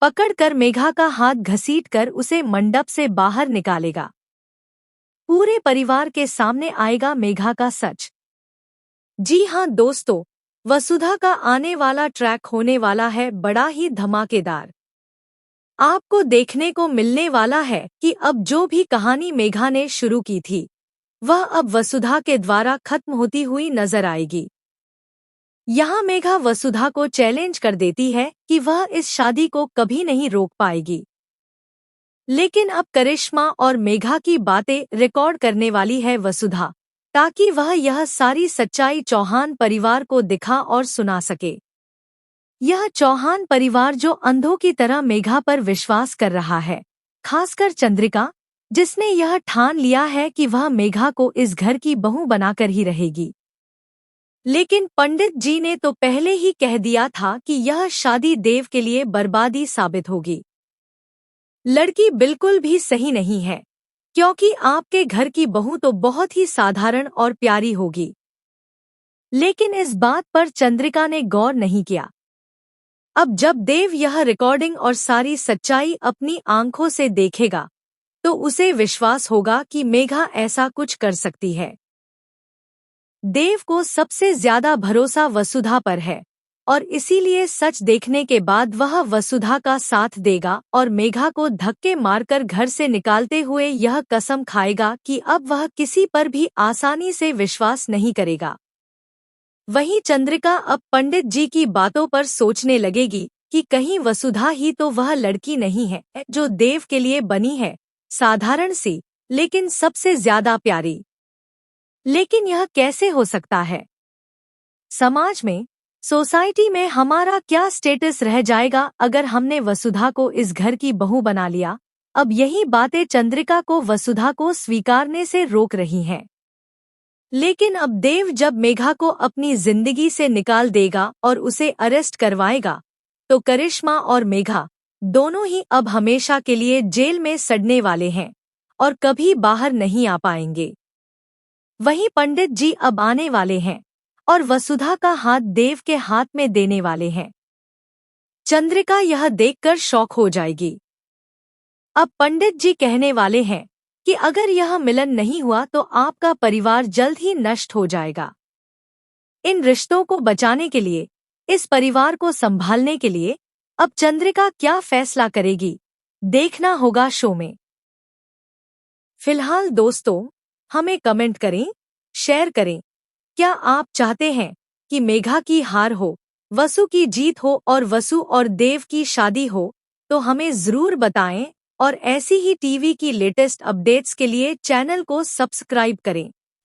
पकड़कर मेघा का हाथ घसीटकर उसे मंडप से बाहर निकालेगा। पूरे परिवार के सामने आएगा मेघा का सच। जी हाँ दोस्तों, वसुधा का आने वाला ट्रैक होने वाला है बड़ा ही धमाकेदार। आपको देखने को मिलने वाला है कि अब जो भी कहानी मेघा ने शुरू की थी वह अब वसुधा के द्वारा खत्म होती हुई नजर आएगी। यहाँ मेघा वसुधा को चैलेंज कर देती है कि वह इस शादी को कभी नहीं रोक पाएगी। लेकिन अब करिश्मा और मेघा की बातें रिकॉर्ड करने वाली है वसुधा, ताकि वह यह सारी सच्चाई चौहान परिवार को दिखा और सुना सके। यह चौहान परिवार जो अंधों की तरह मेघा पर विश्वास कर रहा है, खासकर चंद्रिका, जिसने यह ठान लिया है कि वह मेघा को इस घर की बहू बनाकर ही रहेगी। लेकिन पंडित जी ने तो पहले ही कह दिया था कि यह शादी देव के लिए बर्बादी साबित होगी। लड़की बिल्कुल भी सही नहीं है, क्योंकि आपके घर की बहू तो बहुत ही साधारण और प्यारी होगी। लेकिन इस बात पर चंद्रिका ने गौर नहीं किया। अब जब देव यह रिकॉर्डिंग और सारी सच्चाई अपनी आंखों से देखेगा तो उसे विश्वास होगा कि मेघा ऐसा कुछ कर सकती है। देव को सबसे ज्यादा भरोसा वसुधा पर है और इसीलिए सच देखने के बाद वह वसुधा का साथ देगा और मेघा को धक्के मारकर घर से निकालते हुए यह कसम खाएगा कि अब वह किसी पर भी आसानी से विश्वास नहीं करेगा। वहीं चंद्रिका अब पंडित जी की बातों पर सोचने लगेगी कि कहीं वसुधा ही तो वह लड़की नहीं है जो देव के लिए बनी है, साधारण सी लेकिन सबसे ज्यादा प्यारी। लेकिन यह कैसे हो सकता है? समाज में, सोसाइटी में हमारा क्या स्टेटस रह जाएगा अगर हमने वसुधा को इस घर की बहू बना लिया? अब यही बातें चंद्रिका को वसुधा को स्वीकारने से रोक रही हैं। लेकिन अब देव जब मेघा को अपनी जिंदगी से निकाल देगा और उसे अरेस्ट करवाएगा तो करिश्मा और मेघा दोनों ही अब हमेशा के लिए जेल में सड़ने वाले हैं और कभी बाहर नहीं आ पाएंगे। वहीं पंडित जी अब आने वाले हैं और वसुधा का हाथ देव के हाथ में देने वाले हैं। चंद्रिका यह देखकर शॉक हो जाएगी। अब पंडित जी कहने वाले हैं कि अगर यह मिलन नहीं हुआ तो आपका परिवार जल्द ही नष्ट हो जाएगा। इन रिश्तों को बचाने के लिए, इस परिवार को संभालने के लिए अब चंद्रिका क्या फैसला करेगी, देखना होगा शो में। फिलहाल दोस्तों, हमें कमेंट करें, शेयर करें। क्या आप चाहते हैं कि मेघा की हार हो, वसु की जीत हो और वसु और देव की शादी हो? तो हमें जरूर बताएं और ऐसी ही टीवी की लेटेस्ट अपडेट्स के लिए चैनल को सब्सक्राइब करें।